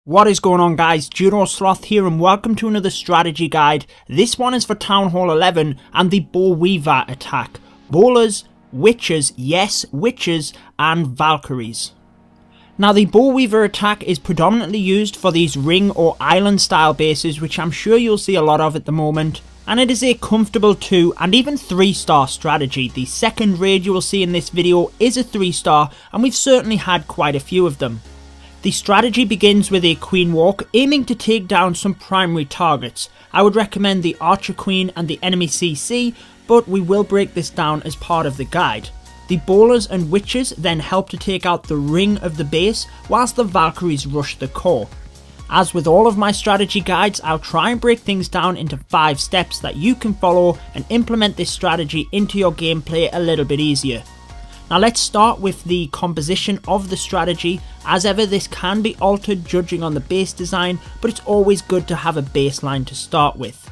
What is going on, guys? Judo Sloth here and welcome to another strategy guide. This one is for Town Hall 11 and the BoWiVa attack. Bowlers, witches, yes, witches, and Valkyries. Now the BoWiVa attack is predominantly used for these ring or island style bases, which I'm sure you'll see a lot of at the moment. And it is a comfortable 2 and even 3-star strategy. The second raid you will see in this video is a 3-star and we've certainly had quite a few of them. The strategy begins with a queen walk, aiming to take down some primary targets. I would recommend the archer queen and the enemy CC, but we will break this down as part of the guide. The bowlers and witches then help to take out the ring of the base, whilst the Valkyries rush the core. As with all of my strategy guides, I'll try and break things down into 5 steps that you can follow and implement this strategy into your gameplay a little bit easier. Now let's start with the composition of the strategy. As ever, this can be altered judging on the base design, but it's always good to have a baseline to start with.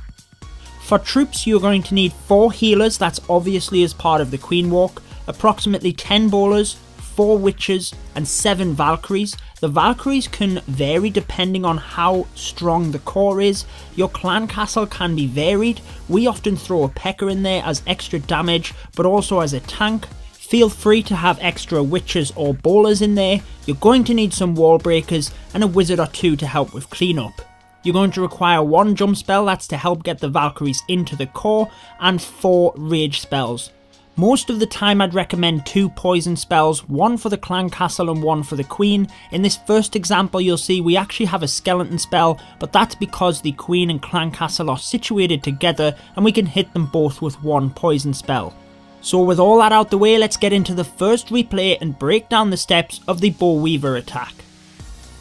For troops, you're going to need 4 healers, that's obviously as part of the queen walk, approximately 10 bowlers, 4 witches, and 7 Valkyries. The Valkyries can vary depending on how strong the core is. Your clan castle can be varied. We often throw a PEKKA in there as extra damage, but also as a tank. Feel free to have extra witches or bowlers in there. You're going to need some wall breakers and a wizard or 2 to help with cleanup. You're going to require 1 jump spell, that's to help get the Valkyries into the core, and 4 rage spells. Most of the time I'd recommend 2 poison spells, 1 for the clan castle and 1 for the queen. In this first example you'll see we actually have a skeleton spell, but that's because the queen and clan castle are situated together and we can hit them both with 1 poison spell. So with all that out the way, let's get into the first replay and break down the steps of the BoWiVa attack.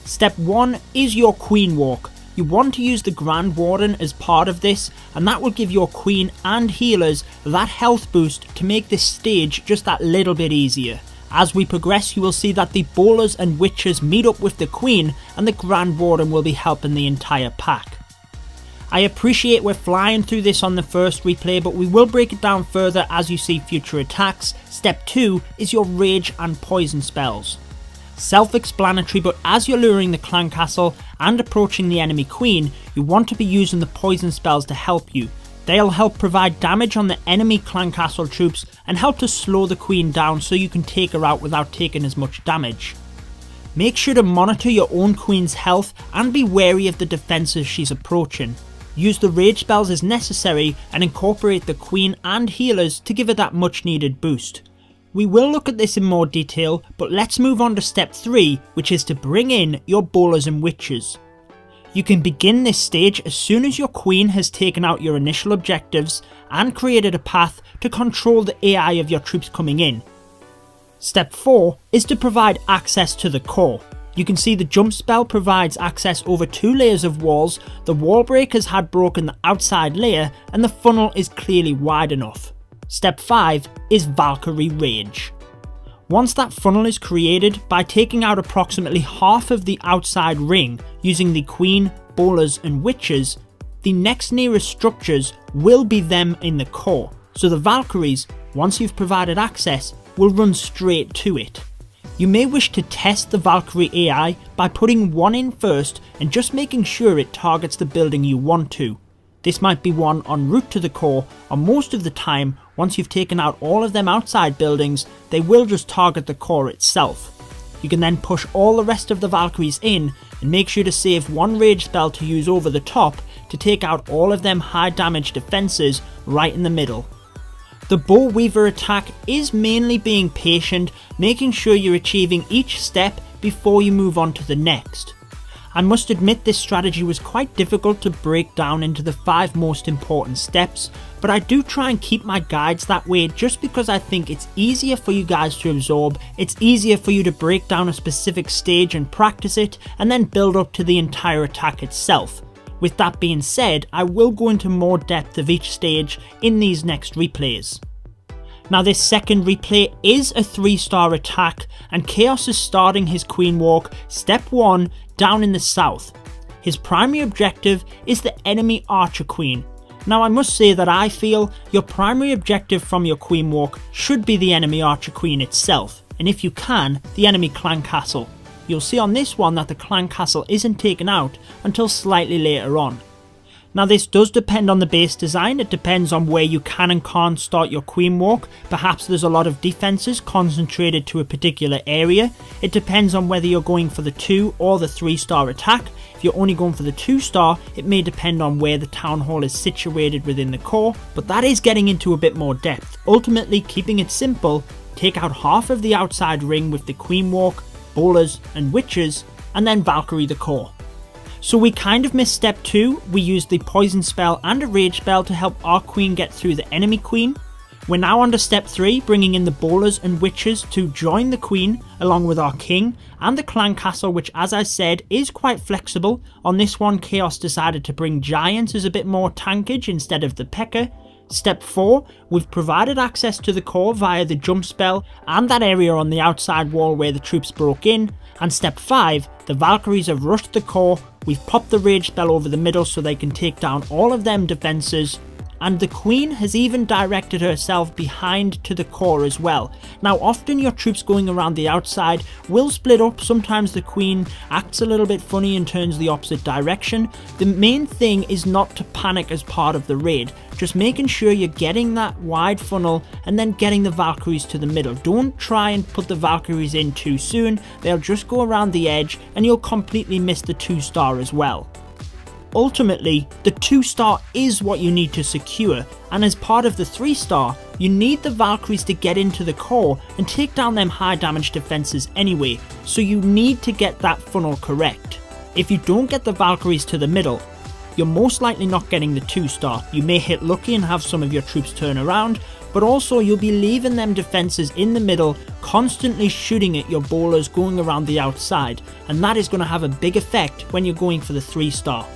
Step 1 is your queen walk. You want to use the Grand Warden as part of this, and that will give your queen and healers that health boost to make this stage just that little bit easier. As we progress, you will see that the bowlers and witches meet up with the queen and the Grand Warden will be helping the entire pack. I appreciate we're flying through this on the first replay, but we will break it down further as you see future attacks. Step 2 is your rage and poison spells. Self-explanatory, but as you're luring the clan castle and approaching the enemy queen, you want to be using the poison spells to help you. They'll help provide damage on the enemy clan castle troops and help to slow the queen down so you can take her out without taking as much damage. Make sure to monitor your own queen's health and be wary of the defences she's approaching. Use the rage spells as necessary and incorporate the queen and healers to give it that much needed boost. We will look at this in more detail, but let's move on to step 3, which is to bring in your bowlers and witches. You can begin this stage as soon as your queen has taken out your initial objectives and created a path to control the AI of your troops coming in. Step 4 is to provide access to the core. You can see the jump spell provides access over 2 layers of walls, the wall breakers had broken the outside layer and the funnel is clearly wide enough. Step 5 is Valkyrie Rage. Once that funnel is created, by taking out approximately half of the outside ring using the queen, bowlers and witches, the next nearest structures will be them in the core, so the Valkyries, once you've provided access, will run straight to it. You may wish to test the Valkyrie AI by putting 1 in first and just making sure it targets the building you want to. This might be one en route to the core, or most of the time, once you've taken out all of them outside buildings, they will just target the core itself. You can then push all the rest of the Valkyries in and make sure to save 1 rage spell to use over the top to take out all of them high damage defences right in the middle. The BoWiVa attack is mainly being patient, making sure you're achieving each step before you move on to the next. I must admit this strategy was quite difficult to break down into the 5 most important steps, but I do try and keep my guides that way just because I think it's easier for you guys to absorb, it's easier for you to break down a specific stage and practice it, and then build up to the entire attack itself. With that being said, I will go into more depth of each stage in these next replays. Now this second replay is a 3-star attack and Chaos is starting his queen walk, step 1, down in the south. His primary objective is the enemy archer queen. Now I must say that I feel your primary objective from your queen walk should be the enemy archer queen itself, and if you can, the enemy clan castle. You'll see on this one that the clan castle isn't taken out until slightly later on. Now this does depend on the base design. It depends on where you can and can't start your queen walk. Perhaps there's a lot of defences concentrated to a particular area. It depends on whether you're going for the 2 or the 3-star attack. If you're only going for the 2-star, it may depend on where the town hall is situated within the core, but that is getting into a bit more depth. Ultimately, keeping it simple, take out half of the outside ring with the queen walk, bowlers and witches, and then Valkyrie the core. So we kind of missed step 2, we used the poison spell and a rage spell to help our queen get through the enemy queen. We're now on to step 3, bringing in the bowlers and witches to join the queen along with our king and the clan castle, which as I said is quite flexible. On this one, Chaos decided to bring giants as a bit more tankage instead of the PEKKA. Step 4, we've provided access to the core via the jump spell and that area on the outside wall where the troops broke in. And step 5, the Valkyries have rushed the core, we've popped the rage spell over the middle so they can take down all of them defences, and the queen has even directed herself behind to the core as well. Now often your troops going around the outside will split up, sometimes the queen acts a little bit funny and turns the opposite direction. The main thing is not to panic as part of the raid, just making sure you're getting that wide funnel and then getting the Valkyries to the middle. Don't try and put the Valkyries in too soon, they'll just go around the edge and you'll completely miss the 2-star as well. Ultimately, the 2-star is what you need to secure, and as part of the 3-star, you need the Valkyries to get into the core and take down them high damage defenses anyway, so you need to get that funnel correct. If you don't get the Valkyries to the middle, you're most likely not getting the 2-star. You may hit lucky and have some of your troops turn around, but also you'll be leaving them defenses in the middle, constantly shooting at your bowlers going around the outside, and that is going to have a big effect when you're going for the 3-star.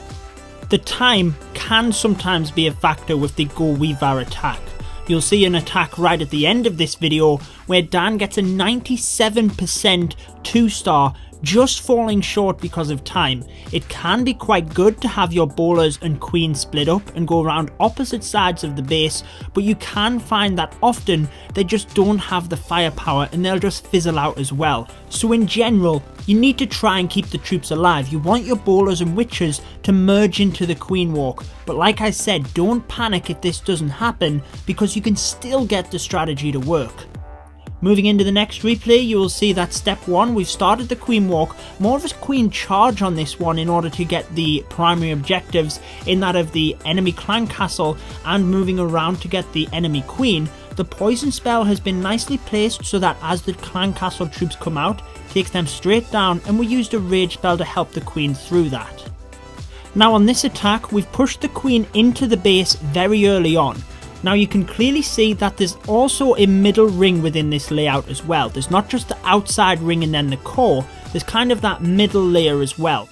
The time can sometimes be a factor with the BoWiVa attack. You'll see an attack right at the end of this video where Dan gets a 97% 2-star, just falling short because of time. It can be quite good to have your bowlers and queen split up and go around opposite sides of the base, but you can find that often they just don't have the firepower and they'll just fizzle out as well. So in general, you need to try and keep the troops alive. You want your bowlers and witches to merge into the queen walk, but like I said, don't panic if this doesn't happen because you can still get the strategy to work. Moving into the next replay, you will see that step 1, we've started the queen walk, more of a queen charge on this one in order to get the primary objectives in that of the enemy clan castle and moving around to get the enemy queen. The poison spell has been nicely placed so that as the clan castle troops come out, takes them straight down, and we used a rage spell to help the queen through that. Now on this attack, we've pushed the queen into the base very early on. Now you can clearly see that there's also a middle ring within this layout as well. There's not just the outside ring and then the core, there's kind of that middle layer as well.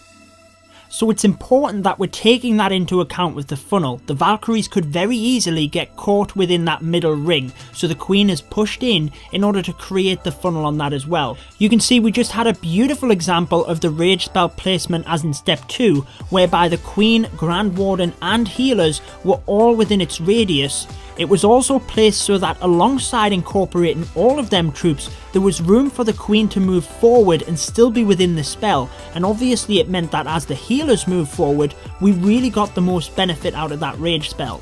So it's important that we're taking that into account with the funnel. The Valkyries could very easily get caught within that middle ring, so the queen is pushed in order to create the funnel on that as well. You can see we just had a beautiful example of the rage spell placement as in step 2, whereby the queen, Grand Warden and healers were all within its radius. It was also placed so that alongside incorporating all of them troops, there was room for the queen to move forward and still be within the spell, and obviously it meant that as the healers moved forward, we really got the most benefit out of that rage spell.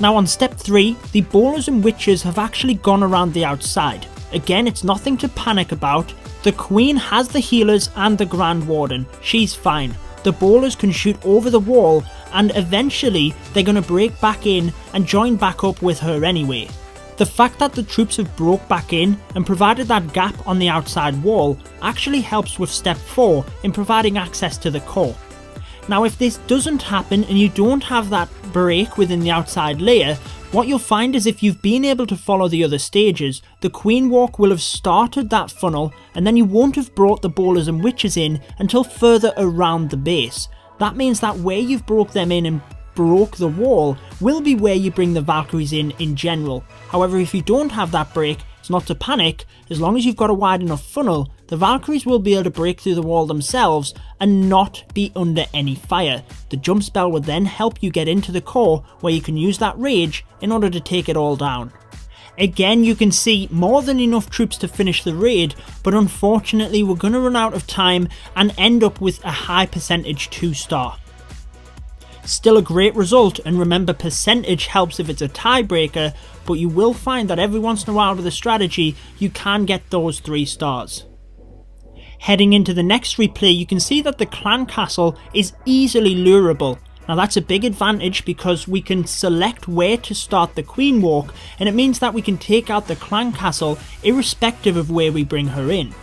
Now on step 3, the bowlers and witches have actually gone around the outside. Again, it's nothing to panic about. The queen has the healers and the Grand Warden, she's fine. The bowlers can shoot over the wall and eventually they're going to break back in and join back up with her anyway. The fact that the troops have broke back in and provided that gap on the outside wall actually helps with step 4 in providing access to the core. Now if this doesn't happen and you don't have that break within the outside layer, what you'll find is if you've been able to follow the other stages, the queen walk will have started that funnel and then you won't have brought the bowlers and witches in until further around the base. That means that where you've broke them in and broke the wall will be where you bring the Valkyries in general. However, if you don't have that break, it's not to panic. As long as you've got a wide enough funnel, the Valkyries will be able to break through the wall themselves and not be under any fire. The jump spell would then help you get into the core where you can use that rage in order to take it all down. Again, you can see more than enough troops to finish the raid, but unfortunately we're going to run out of time and end up with a high percentage 2-star. Still a great result, and remember, percentage helps if it's a tiebreaker, but you will find that every once in a while with a strategy you can get those 3 stars. Heading into the next replay, you can see that the clan castle is easily lureable. Now that's a big advantage because we can select where to start the queen walk, and it means that we can take out the clan castle irrespective of where we bring her in.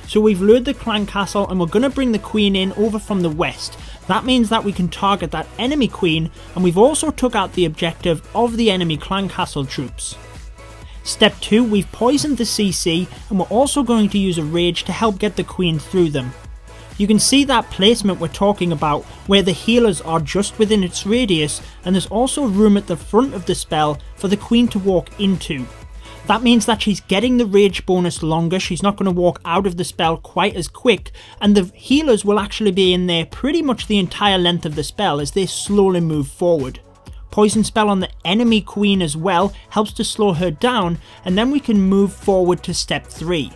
So we've lured the clan castle and we're going to bring the queen in over from the west. That means that we can target that enemy queen, and we've also took out the objective of the enemy clan castle troops. Step 2, we've poisoned the CC, and we're also going to use a rage to help get the queen through them. You can see that placement we're talking about, where the healers are just within its radius, and there's also room at the front of the spell for the queen to walk into. That means that she's getting the rage bonus longer, she's not going to walk out of the spell quite as quick, and the healers will actually be in there pretty much the entire length of the spell as they slowly move forward. Poison spell on the enemy queen as well helps to slow her down, and then we can move forward to step 3.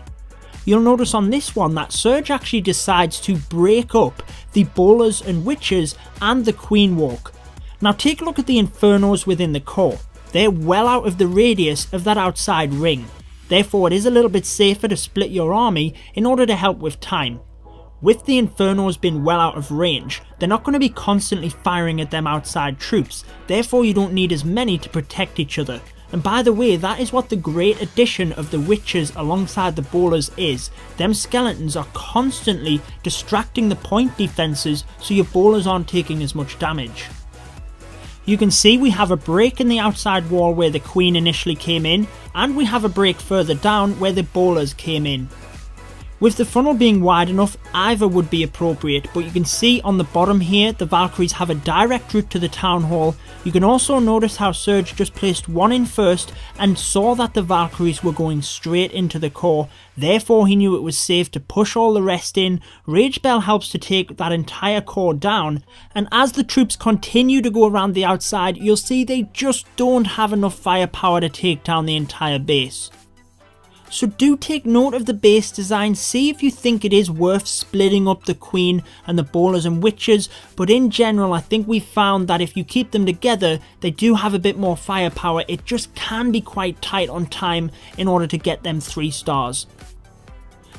You'll notice on this one that Surge actually decides to break up the bowlers and witches and the queen walk. Now take a look at the infernos within the core. They're well out of the radius of that outside ring. Therefore it is a little bit safer to split your army in order to help with time. With the infernos being well out of range, they're not going to be constantly firing at them outside troops, therefore you don't need as many to protect each other. And by the way, that is what the great addition of the witches alongside the bowlers is. Them skeletons are constantly distracting the point defences so your bowlers aren't taking as much damage. You can see we have a break in the outside wall where the queen initially came in, and we have a break further down where the bowlers came in. With the funnel being wide enough, either would be appropriate, but you can see on the bottom here the Valkyries have a direct route to the town hall. You can also notice how Surge just placed one in first and saw that the Valkyries were going straight into the core, therefore he knew it was safe to push all the rest in. Rage Bell helps to take that entire core down, and as the troops continue to go around the outside, you'll see they just don't have enough firepower to take down the entire base. So do take note of the base design, see if you think it is worth splitting up the queen and the bowlers and witches, but in general I think we've found that if you keep them together they do have a bit more firepower. It just can be quite tight on time in order to get them 3 stars.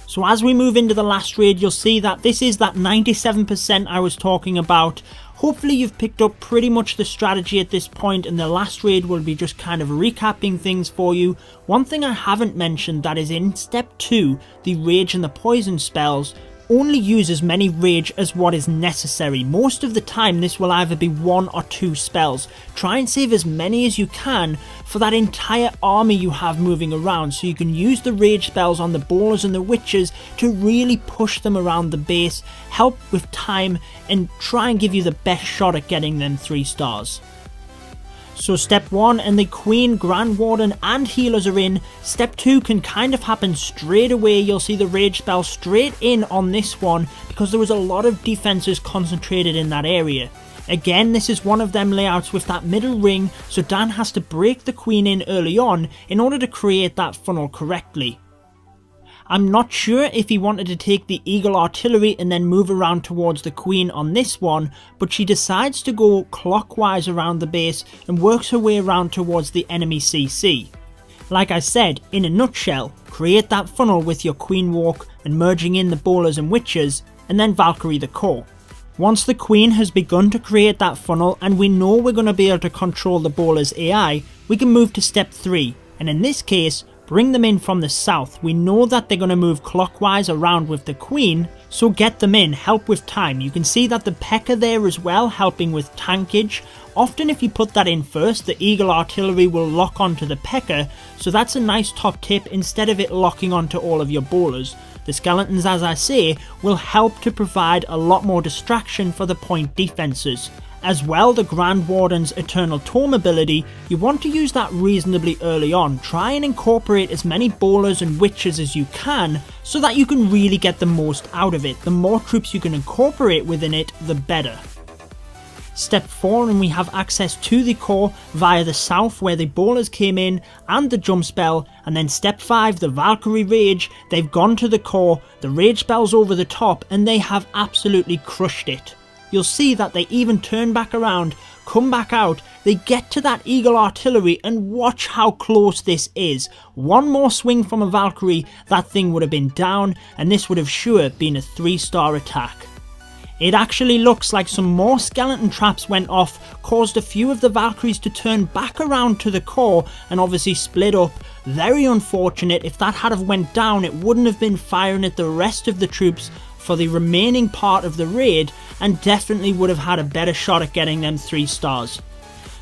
So as we move into the last raid, you'll see that this is that 97% I was talking about. Hopefully you've picked up pretty much the strategy at this point, and the last raid will be just kind of recapping things for you. One thing I haven't mentioned that is in step 2, the rage and the poison spells, only use as many rage as what is necessary. Most of the time this will either be 1 or 2 spells. Try and save as many as you can for that entire army you have moving around, so you can use the rage spells on the bowlers and the witches to really push them around the base, help with time, and try and give you the best shot at getting them 3 stars. So step 1 and the Queen, Grand Warden and healers are in. Step 2 can kind of happen straight away. You'll see the rage spell straight in on this one because there was a lot of defenses concentrated in that area. Again, this is one of them layouts with that middle ring, so Dan has to break the queen in early on in order to create that funnel correctly. I'm not sure if he wanted to take the Eagle Artillery and then move around towards the Queen on this one, but she decides to go clockwise around the base and works her way around towards the enemy CC. Like I said, in a nutshell, create that funnel with your Queen walk and merging in the bowlers and witches, and then Valkyrie the core. Once the Queen has begun to create that funnel and we know we're going to be able to control the bowlers AI, we can move to step 3, and in this case, bring them in from the south. We know that they're going to move clockwise around with the Queen, so get them in, help with time. You can see that the PEKKA there as well, helping with tankage. Often if you put that in first, the Eagle Artillery will lock onto the PEKKA, so that's a nice top tip instead of it locking onto all of your bowlers. The skeletons, as I say, will help to provide a lot more distraction for the point defences. As well, the Grand Warden's Eternal Tome ability, you want to use that reasonably early on. Try and incorporate as many bowlers and witches as you can so that you can really get the most out of it. The more troops you can incorporate within it, the better. Step 4, and we have access to the core via the south where the bowlers came in and the jump spell, and then step 5, the Valkyrie rage, they've gone to the core, the rage spell's over the top, and they have absolutely crushed it. You'll see that they even turn back around, come back out, they get to that eagle artillery, and watch how close this is. One more swing from a Valkyrie, that thing would have been down, and this would have sure been a 3-star attack. It actually looks like some more skeleton traps went off, caused a few of the Valkyries to turn back around to the core and obviously split up. Very unfortunate. If that had have went down, it wouldn't have been firing at the rest of the troops for the remaining part of the raid, and definitely would have had a better shot at getting them 3 stars.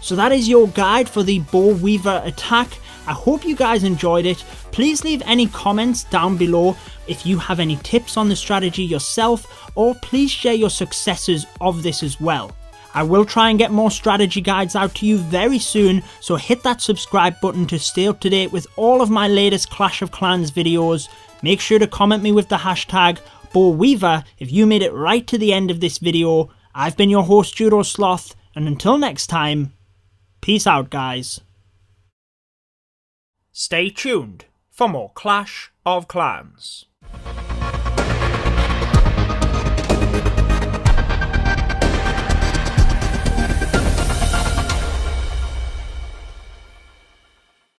So that is your guide for the BoWiVa attack. I hope you guys enjoyed it. Please leave any comments down below if you have any tips on the strategy yourself, or please share your successes of this as well. I will try and get more strategy guides out to you very soon, so hit that subscribe button to stay up to date with all of my latest Clash of Clans videos. Make sure to comment me with the hashtag BoWiVa if you made it right to the end of this video. I've been your host Sloth, and until next time, peace out guys. Stay tuned for more Clash of Clans.